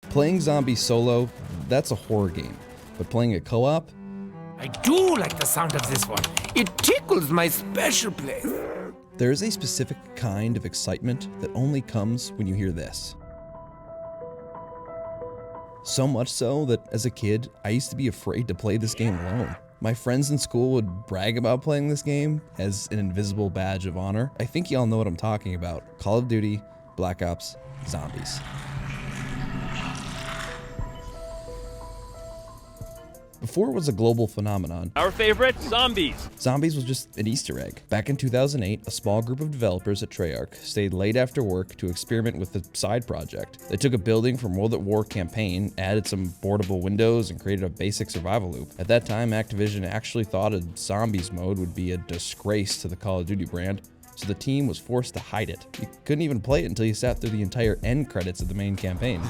Playing zombies solo, that's a horror game. But playing a co-op? I do like the sound of this one. It tickles my special place. There is a specific kind of excitement that only comes when you hear this. So much so that as a kid, I used to be afraid to play this game alone. My friends in school would brag about playing this game as an invisible badge of honor. I think y'all know what I'm talking about. Call of Duty, Black Ops, Zombies. Before it was a global phenomenon, our favorite, zombies. Zombies was just an Easter egg. Back in 2008, a small group of developers at Treyarch stayed late after work to experiment with a side project. They took a building from World at War campaign, added some boardable windows, and created a basic survival loop. At that time, Activision actually thought a zombies mode would be a disgrace to the Call of Duty brand, so the team was forced to hide it. You couldn't even play it until you sat through the entire end credits of the main campaign.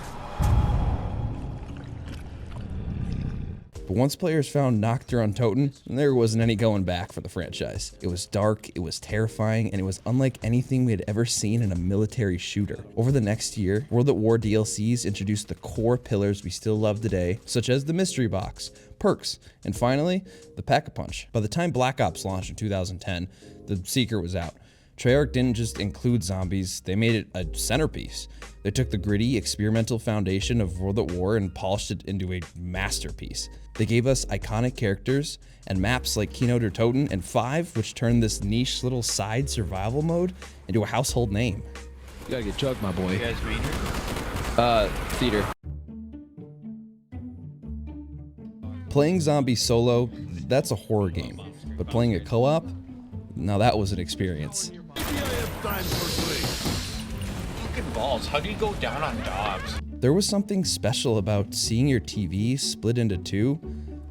But once players found Nocturne on Toten, there wasn't any going back for the franchise. It was dark, it was terrifying, and it was unlike anything we had ever seen in a military shooter. Over the next year, World at War DLCs introduced the core pillars we still love today, such as the mystery box, perks, and finally, the Pack-a-Punch. By the time Black Ops launched in 2010, the secret was out. Treyarch didn't just include zombies, they made it a centerpiece. They took the gritty, experimental foundation of World at War and polished it into a masterpiece. They gave us iconic characters and maps like Keynote or Toten, and 5, which turned this niche little side survival mode into a household name. You gotta get chugged, my boy. You guys major? Theater. Playing zombies solo, that's a horror game. But playing a co-op? Now that was an experience. Fucking balls, how do you go down on dogs? There was something special about seeing your TV split into two.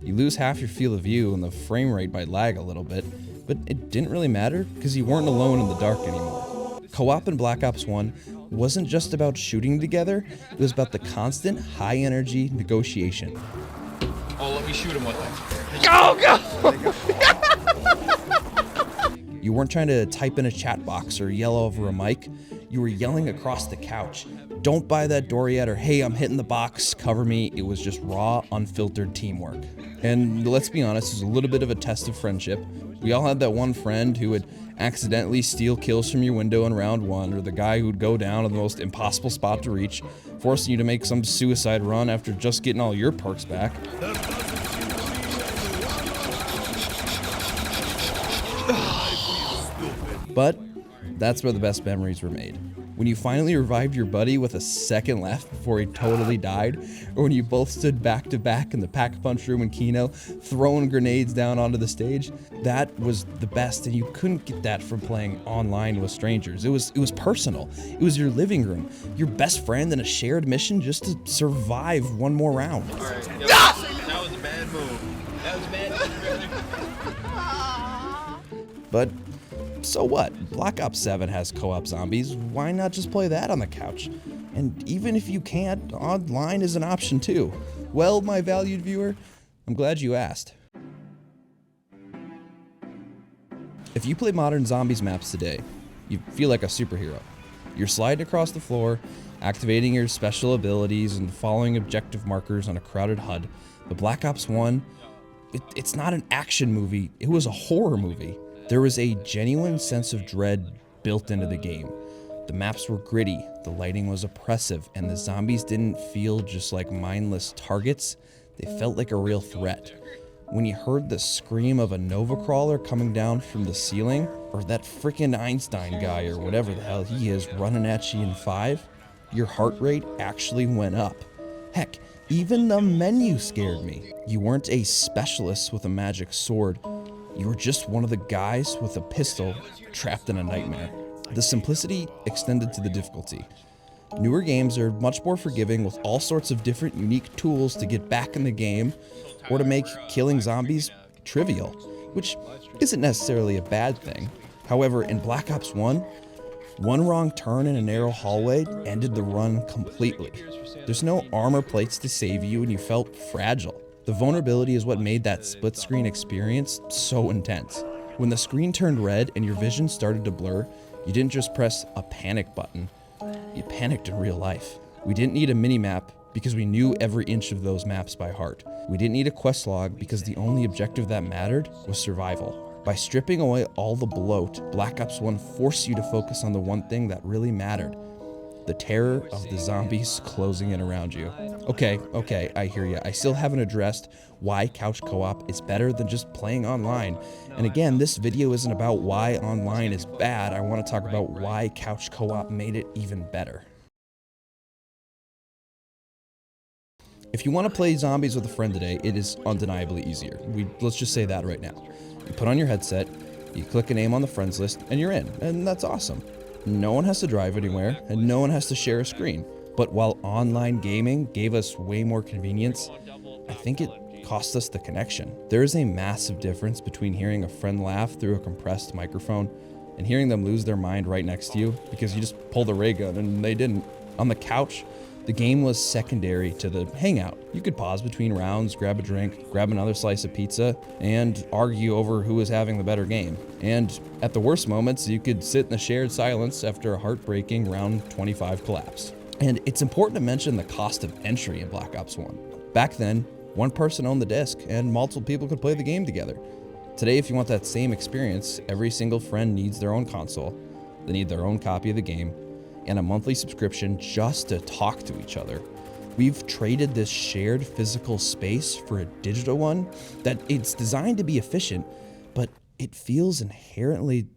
You lose half your field of view and the frame rate might lag a little bit, but it didn't really matter because you weren't alone in the dark anymore. Co-op in Black Ops 1 wasn't just about shooting together, it was about the constant high-energy negotiation. Oh, let me shoot him with it. Go! You weren't trying to type in a chat box or yell over a mic, you were yelling across the couch. Don't buy that door yet, or hey, I'm hitting the box, cover me. It was just raw, unfiltered teamwork. And let's be honest, it was a little bit of a test of friendship. We all had that one friend who would accidentally steal kills from your window in round 1, or the guy who'd go down to the most impossible spot to reach, forcing you to make some suicide run after just getting all your perks back. But that's where the best memories were made. When you finally revived your buddy with a second left before he totally died, or when you both stood back to back in the Pack-a-Punch room in Kino, throwing grenades down onto the stage, that was the best, and you couldn't get that from playing online with strangers. It was personal. It was your living room, your best friend in a shared mission just to survive one more round. All right, that was a bad move. That was a bad move. But so what? Black Ops 7 has co-op zombies. Why not just play that on the couch? And even if you can't, online is an option too. Well, my valued viewer, I'm glad you asked. If you play modern zombies maps today, you feel like a superhero. You're sliding across the floor, activating your special abilities and following objective markers on a crowded HUD. But Black Ops 1, it's not an action movie, it was a horror movie. There was a genuine sense of dread built into the game. The maps were gritty, the lighting was oppressive, and the zombies didn't feel just like mindless targets, they felt like a real threat. When you heard the scream of a Nova Crawler coming down from the ceiling, or that frickin' Einstein guy or whatever the hell he is running at you in 5, your heart rate actually went up. Heck, even the menu scared me. You weren't a specialist with a magic sword. You were just one of the guys with a pistol trapped in a nightmare. The simplicity extended to the difficulty. Newer games are much more forgiving with all sorts of different unique tools to get back in the game or to make killing zombies trivial, which isn't necessarily a bad thing. However, in Black Ops 1, one wrong turn in a narrow hallway ended the run completely. There's no armor plates to save you and you felt fragile. The vulnerability is what made that split-screen experience so intense. When the screen turned red and your vision started to blur, you didn't just press a panic button, you panicked in real life. We didn't need a mini-map because we knew every inch of those maps by heart. We didn't need a quest log because the only objective that mattered was survival. By stripping away all the bloat, Black Ops 1 forced you to focus on the one thing that really mattered: the terror of the zombies closing in around you. Okay, I hear you. I still haven't addressed why couch co-op is better than just playing online. And again, this video isn't about why online is bad. I want to talk about why couch co-op made it even better. If you want to play zombies with a friend today, it is undeniably easier. Let's just say that right now. You put on your headset, you click a name on the friends list, and you're in, and that's awesome. No one has to drive anywhere, and no one has to share a screen. But while online gaming gave us way more convenience, I think it cost us the connection. There is a massive difference between hearing a friend laugh through a compressed microphone and hearing them lose their mind right next to you because you just pulled a ray gun and they didn't. On the couch, the game was secondary to the hangout. You could pause between rounds, grab a drink, grab another slice of pizza, and argue over who was having the better game. And at the worst moments, you could sit in the shared silence after a heartbreaking round 25 collapse. And it's important to mention the cost of entry in Black Ops 1. Back then, one person owned the disc and multiple people could play the game together. Today, if you want that same experience, every single friend needs their own console, they need their own copy of the game, and a monthly subscription just to talk to each other. We've traded this shared physical space for a digital one that it's designed to be efficient, but it feels inherently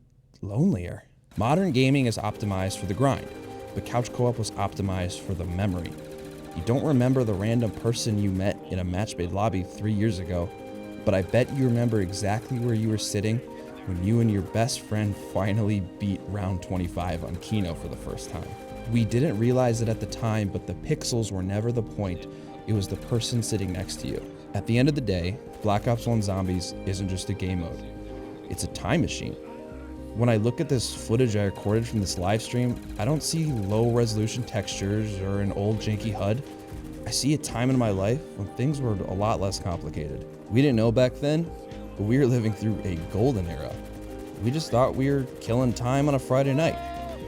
lonelier. Modern gaming is optimized for the grind, but couch co-op was optimized for the memory. You don't remember the random person you met in a match-made lobby 3 years ago, but I bet you remember exactly where you were sitting when you and your best friend finally beat round 25 on Kino for the first time. We didn't realize it at the time, but the pixels were never the point. It was the person sitting next to you. At the end of the day, Black Ops 1 Zombies isn't just a game mode. It's a time machine. When I look at this footage I recorded from this live stream, I don't see low resolution textures or an old janky HUD. I see a time in my life when things were a lot less complicated. We didn't know back then, but we were living through a golden era. We just thought we were killing time on a Friday night.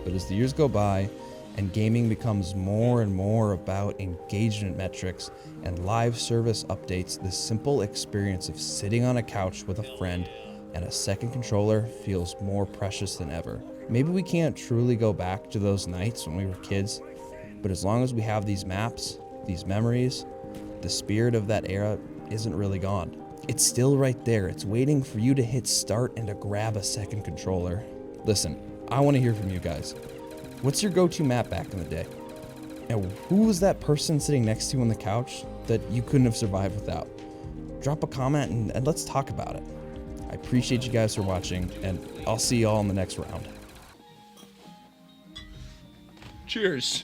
But as the years go by and gaming becomes more and more about engagement metrics and live service updates, the simple experience of sitting on a couch with a friend and a second controller feels more precious than ever. Maybe we can't truly go back to those nights when we were kids, but as long as we have these maps, these memories, the spirit of that era isn't really gone. It's still right there. It's waiting for you to hit start and to grab a second controller. Listen, I want to hear from you guys. What's your go-to map back in the day? And who was that person sitting next to you on the couch that you couldn't have survived without? Drop a comment and let's talk about it. I appreciate you guys for watching, and I'll see you all in the next round. Cheers.